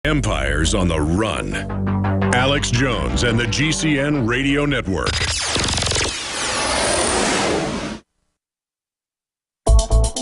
Empire's on the run. Alex Jones and the GCN Radio Network.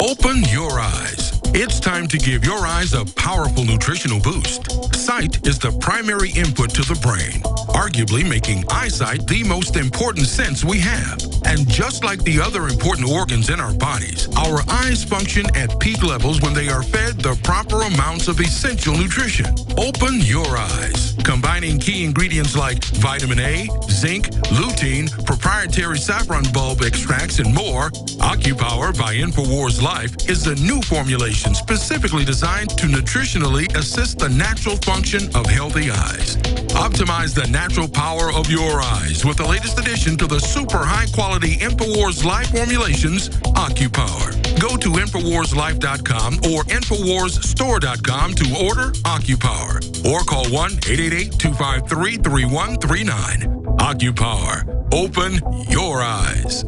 Open your eyes. It's time to give your eyes a powerful nutritional boost. Sight is the primary input to the brain, arguably making eyesight the most important sense we have. And just like the other important organs in our bodies, our eyes function at peak levels when they are fed the proper amounts of essential nutrition. Open your eyes. Combining key ingredients like vitamin A, zinc, lutein, proprietary saffron bulb extracts, and more, OcuPower by InfoWars Life is a new formulation specifically designed to nutritionally assist the natural function of healthy eyes. Optimize the natural power of your eyes with the latest addition to the super high-quality InfoWars Life formulations, OcuPower. Go to InfoWarsLife.com or InfoWarsStore.com to order OcuPower or call 1-888-253-3139. OcuPower. Open your eyes.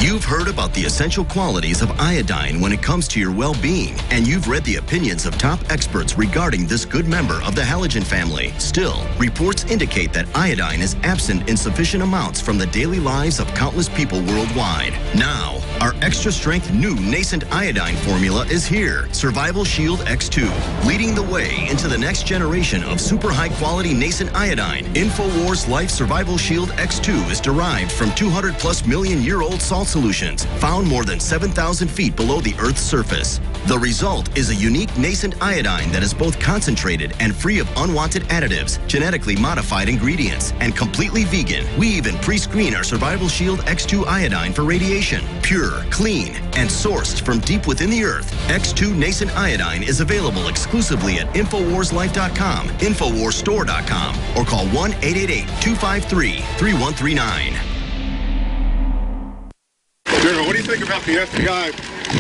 You've heard about the essential qualities of iodine when it comes to your well-being, and you've read the opinions of top experts regarding this good member of the halogen family. Still, reports indicate that iodine is absent in sufficient amounts from the daily lives of countless people worldwide. Now, our extra-strength new nascent iodine formula is here, Survival Shield X2, leading the way into the next generation of super high-quality nascent iodine. InfoWars Life Survival Shield X2 is derived from 200-plus million-year-old salt solutions found more than 7,000 feet below the Earth's surface. The result is a unique nascent iodine that is both concentrated and free of unwanted additives, genetically modified ingredients, and completely vegan. We even pre-screen our Survival Shield X2 iodine for radiation. Pure, clean, and sourced from deep within the Earth, X2 nascent iodine is available exclusively at InfoWarsLife.com, InfoWarsStore.com, or call 1-888-253-3139. General, what do you think about the FBI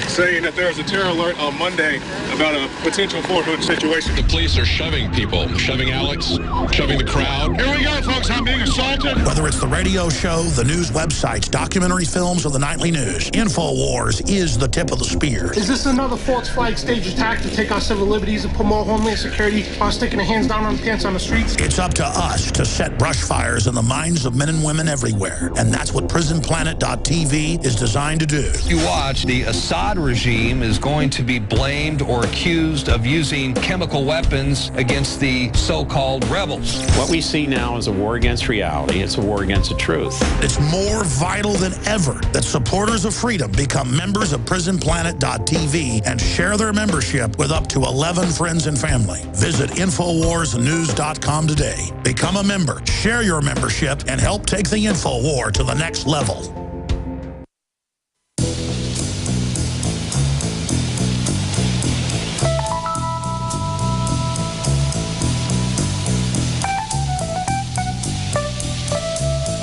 saying that there's a terror alert on Monday about a potential Fort Hood situation? The police are shoving people, shoving Alex, shoving the crowd. Here we go, folks. I'm being assaulted. Whether it's the radio show, the news websites, documentary films, or the nightly news, InfoWars is the tip of the spear. Is this another false flag stage attack to take our civil liberties and put more homeland security while sticking the hands down on pants on the streets? It's up to us to set brush fires in the minds of men and women everywhere. And that's what PrisonPlanet.tv is designed to do. You watch, the Assad regime is going to be blamed or accused of using chemical weapons against the so-called rebels. What we see now is a war against reality. It's a war against the truth. It's more vital than ever that supporters of freedom become members of PrisonPlanet.tv and share their membership with up to 11 friends and family. Visit InfoWarsNews.com today. Become a member, share your membership, and help take the InfoWar to the next level.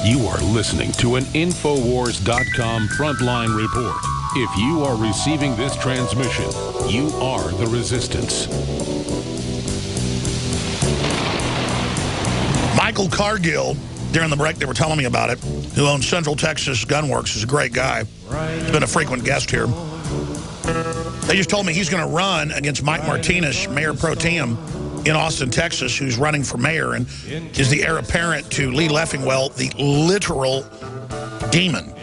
You are listening to an Infowars.com frontline report. If you are receiving this transmission, you are the resistance. Michael Cargill, during the break they were telling me about it, who owns Central Texas Gunworks, is a great guy. He's been a frequent guest here. They just told me he's going to run against Mike Martinez, Mayor Pro Tem, in Austin, Texas, who's running for mayor and is the heir apparent to Lee Leffingwell, the literal demon.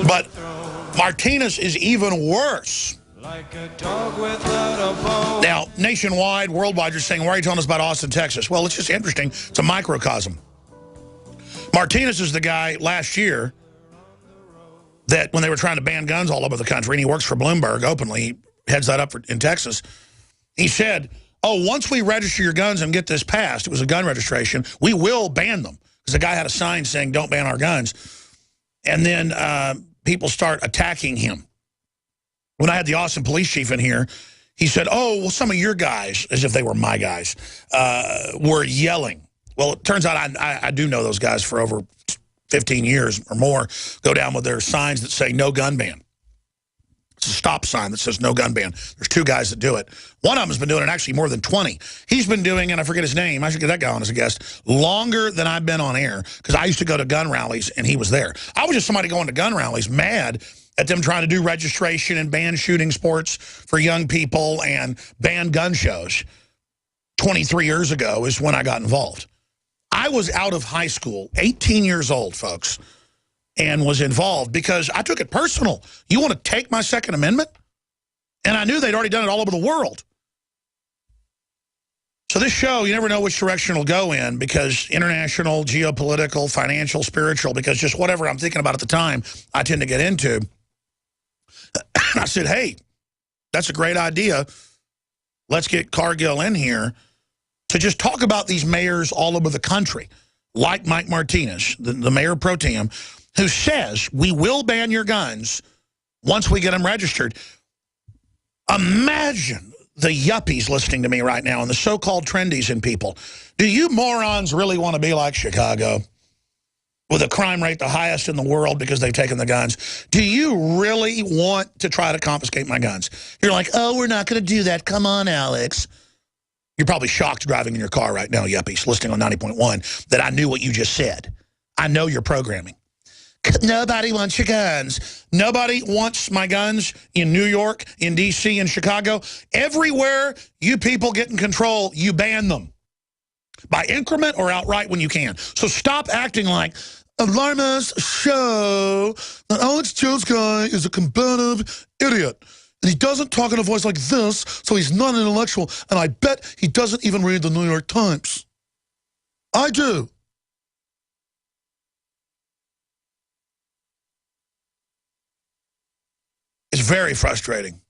But Martinez is even worse. Now, nationwide, worldwide, you're saying, why are you telling us about Austin, Texas? Well, it's just interesting. It's a microcosm. Martinez is the guy last year that when they were trying to ban guns all over the country, and he works for Bloomberg openly, he heads that up in Texas, he said, oh, once we register your guns and get this passed, it was a gun registration, we will ban them. Because the guy had a sign saying, don't ban our guns. And then people start attacking him. When I had the Austin police chief in here, he said, oh, well, some of your guys, as if they were my guys, were yelling. Well, it turns out I do know those guys for over 15 years or more, go down with their signs that say no gun ban. It's a stop sign that says no gun ban. There's 2 guys that do it. One of them has been doing it actually more than 20. He's been doing, and I forget his name, I should get that guy on as a guest, longer than I've been on air, because I used to go to gun rallies and he was there. I was just somebody going to gun rallies mad at them trying to do registration and ban shooting sports for young people and ban gun shows. 23 years ago is when I got involved. I was out of high school, 18 years old, folks, and was involved because I took it personal. You want to take my Second Amendment? And I knew they'd already done it all over the world. So this show, you never know which direction it'll go in, because international, geopolitical, financial, spiritual, because just whatever I'm thinking about at the time, I tend to get into. I said, hey, that's a great idea. Let's get Cargill in here to just talk about these mayors all over the country, like Mike Martinez, the mayor pro tem, who says we will ban your guns once we get them registered. Imagine the yuppies listening to me right now and the so-called trendies and people. Do you morons really want to be like Chicago, with a crime rate the highest in the world because they've taken the guns? Do you really want to try to confiscate my guns? You're like, oh, we're not going to do that. Come on, Alex. You're probably shocked driving in your car right now, yuppies, listening on 90.1, that I knew what you just said. I know your programming. Nobody wants your guns. Nobody wants my guns in New York, in D.C., in Chicago. Everywhere you people get in control, you ban them. By increment or outright when you can. So stop acting like alarmists show that Alex Jones guy is a combative idiot. And he doesn't talk in a voice like this, so he's not an intellectual. And I bet he doesn't even read the New York Times. I do. It's very frustrating.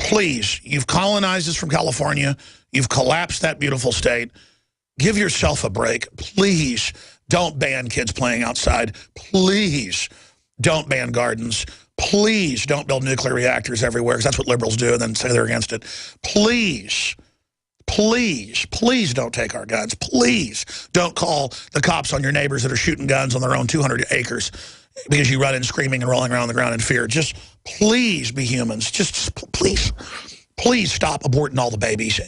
Please, you've colonized us from California. You've collapsed that beautiful state. Give yourself a break. Please don't ban kids playing outside. Please don't ban gardens. Please don't build nuclear reactors everywhere, because that's what liberals do and then say they're against it. Please, please, please don't take our guns. Please don't call the cops on your neighbors that are shooting guns on their own 200 acres because you run in screaming and rolling around on the ground in fear. Just please be humans. Just please, please stop aborting all the babies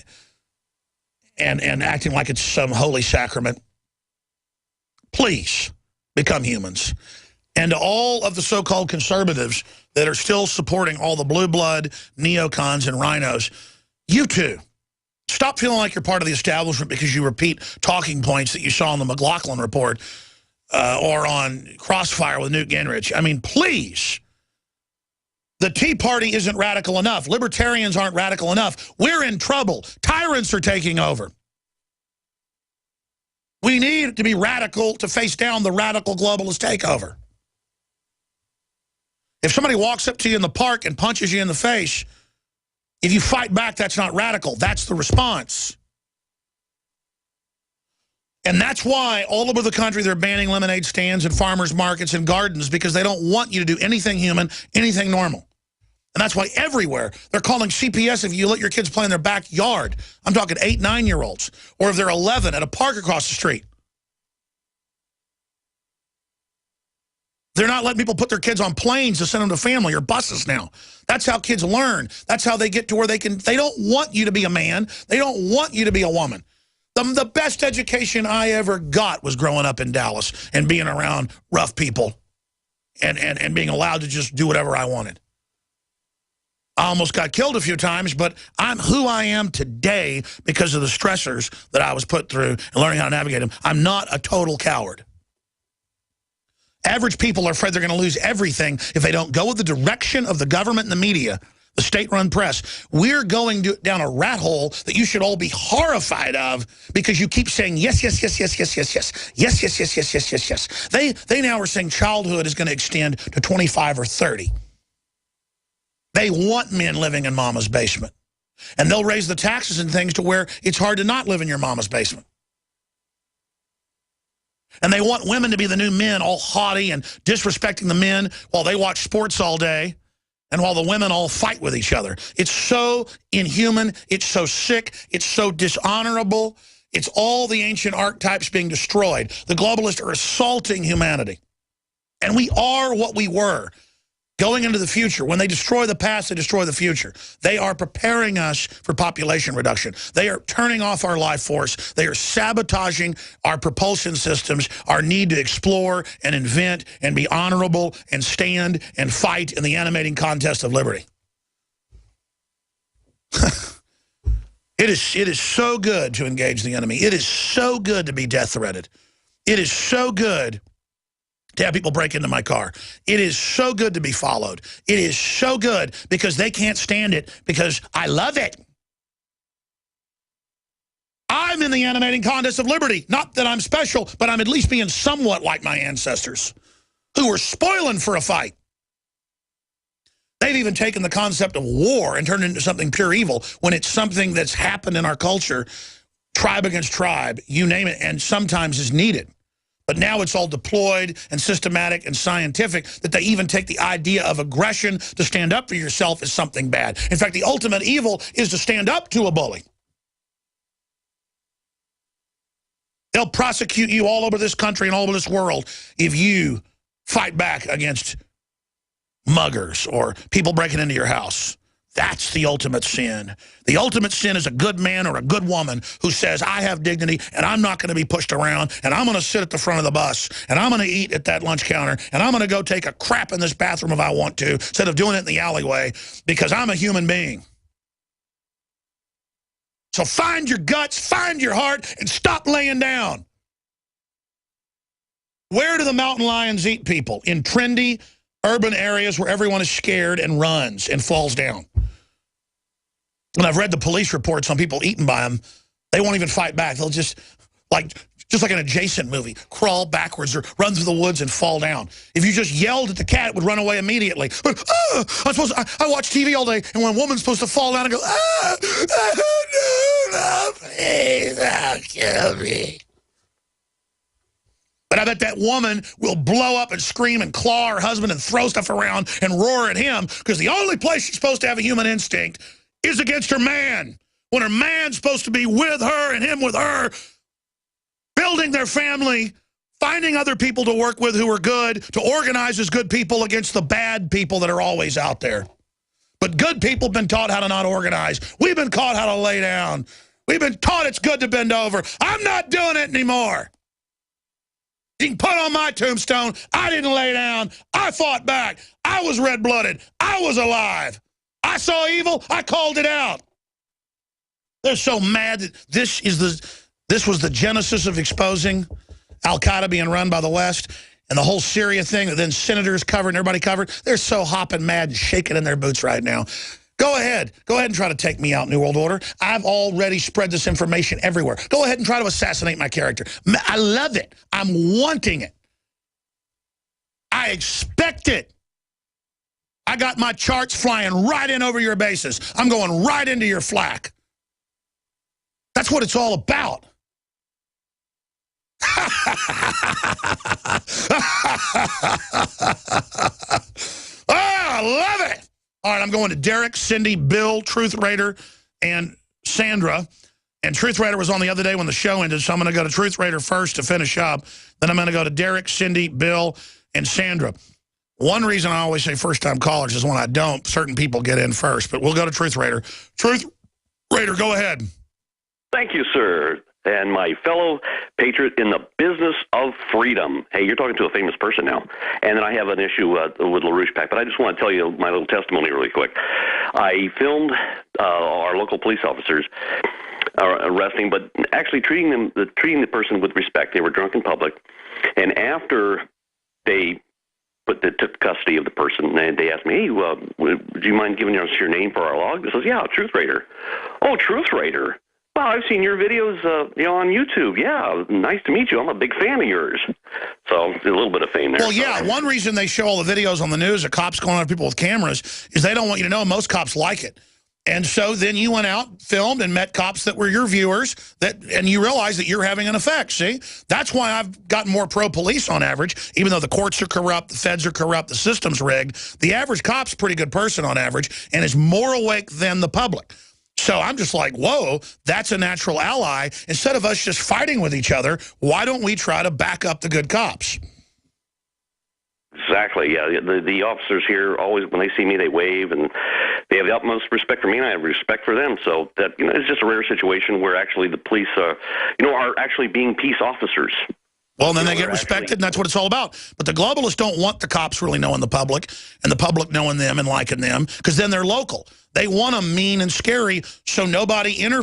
and acting like it's some holy sacrament. Please become humans. And to all of the so-called conservatives that are still supporting all the blue blood neocons and rhinos, you too, stop feeling like you're part of the establishment because you repeat talking points that you saw on the McLaughlin report or on Crossfire with Newt Gingrich. I mean, please. The Tea Party isn't radical enough. Libertarians aren't radical enough. We're in trouble. Tyrants are taking over. We need to be radical to face down the radical globalist takeover. If somebody walks up to you in the park and punches you in the face, if you fight back, that's not radical. That's the response. And that's why all over the country they're banning lemonade stands and farmers markets and gardens, because they don't want you to do anything human, anything normal. And that's why everywhere they're calling CPS if you let your kids play in their backyard. I'm talking 8, 9-year-olds. Or if they're 11 at a park across the street. They're not letting people put their kids on planes to send them to family or buses now. That's how kids learn. That's how they get to where they can. They don't want you to be a man. They don't want you to be a woman. The best education I ever got was growing up in Dallas and being around rough people and being allowed to just do whatever I wanted. I almost got killed a few times, but I'm who I am today because of the stressors that I was put through and learning how to navigate them. I'm not a total coward. Average people are afraid they're going to lose everything if they don't go with the direction of the government and the media, the state-run press. We're going down a rat hole that you should all be horrified of because you keep saying yes, yes, yes, yes, yes, yes, yes, yes, yes, yes, yes, yes, yes, yes. They now are saying childhood is going to extend to 25 or 30. They want men living in mama's basement. And they'll raise the taxes and things to where it's hard to not live in your mama's basement. And they want women to be the new men, all haughty and disrespecting the men while they watch sports all day and while the women all fight with each other. It's so inhuman. It's so sick. It's so dishonorable. It's all the ancient archetypes being destroyed. The globalists are assaulting humanity. And we are what we were. Going into the future, when they destroy the past, they destroy the future. They are preparing us for population reduction. They are turning off our life force. They are sabotaging our propulsion systems, our need to explore and invent and be honorable and stand and fight in the animating contest of liberty. It is so good to engage the enemy. It is so good to be death threatened. It is so good to have people break into my car. It is so good to be followed. It is so good because they can't stand it because I love it. I'm in the animating contest of liberty. Not that I'm special, but I'm at least being somewhat like my ancestors who were spoiling for a fight. They've even taken the concept of war and turned it into something pure evil when it's something that's happened in our culture, tribe against tribe, you name it, and sometimes is needed. But now it's all deployed and systematic and scientific that they even take the idea of aggression to stand up for yourself as something bad. In fact, the ultimate evil is to stand up to a bully. They'll prosecute you all over this country and all over this world if you fight back against muggers or people breaking into your house. That's the ultimate sin. The ultimate sin is a good man or a good woman who says, I have dignity and I'm not going to be pushed around and I'm going to sit at the front of the bus and I'm going to eat at that lunch counter and I'm going to go take a crap in this bathroom if I want to instead of doing it in the alleyway because I'm a human being. So find your guts, find your heart, and stop laying down. Where do the mountain lions eat people? In trendy urban areas where everyone is scared and runs and falls down. And I've read the police reports on people eaten by them. They won't even fight back. They'll just like an adjacent movie, crawl backwards or run through the woods and fall down. If you just yelled at the cat, it would run away immediately. But I watch TV all day, and when a woman's supposed to fall down and go, no, please, don't kill me. But I bet that woman will blow up and scream and claw her husband and throw stuff around and roar at him because the only place she's supposed to have a human instinct is against her man. When her man's supposed to be with her and him with her, building their family, finding other people to work with who are good, to organize as good people against the bad people that are always out there. But good people have been taught how to not organize. We've been taught how to lay down. We've been taught it's good to bend over. I'm not doing it anymore. You can put on my tombstone, I didn't lay down. I fought back. I was red-blooded. I was alive. I saw evil. I called it out. They're so mad that this was the genesis of exposing Al-Qaeda being run by the West and the whole Syria thing that then senators covered and everybody covered. They're so hopping mad and shaking in their boots right now. Go ahead and try to take me out, New World Order. I've already spread this information everywhere. Go ahead and try to assassinate my character. I love it. I'm wanting it. I expect it. I got my charts flying right in over your bases. I'm going right into your flak. That's what it's all about. I love it. All right, I'm going to Derek, Cindy, Bill, Truth Raider, and Sandra. And Truth Raider was on the other day when the show ended, so I'm going to go to Truth Raider first to finish up. Then I'm going to go to Derek, Cindy, Bill, and Sandra. One reason I always say first-time callers is when I don't, certain people get in first. But we'll go to Truth Raider. Truth Raider, go ahead. Thank you, sir. And my fellow patriot in the business of freedom. Hey, you're talking to a famous person now. And then I have an issue with LaRouche PAC, but I just want to tell you my little testimony really quick. I filmed our local police officers arresting, but actually treating the person with respect. They were drunk in public. And after they took custody of the person, and they asked me, hey, would you mind giving us your name for our log? This says, yeah, Truth Raider. Oh, Truth Raider. Well, I've seen your videos, on YouTube. Yeah, nice to meet you. I'm a big fan of yours. So a little bit of fame there. Well, yeah, one reason they show all the videos on the news of cops going after people with cameras is they don't want you to know most cops like it. And so then you went out, filmed, and met cops that were your viewers, and you realize that you're having an effect, see? That's why I've gotten more pro-police on average, even though the courts are corrupt, the feds are corrupt, the system's rigged. The average cop's a pretty good person on average and is more awake than the public. So I'm just like, whoa, that's a natural ally. Instead of us just fighting with each other, why don't we try to back up the good cops? Exactly, yeah. The officers here always, when they see me, they wave, and they have the utmost respect for me, and I have respect for them. So that, it's just a rare situation where actually the police are actually being peace officers. Well, and then they get respected, and that's what it's all about. But the globalists don't want the cops really knowing the public, and the public knowing them and liking them, because then they're local. They want them mean and scary, so nobody interferes.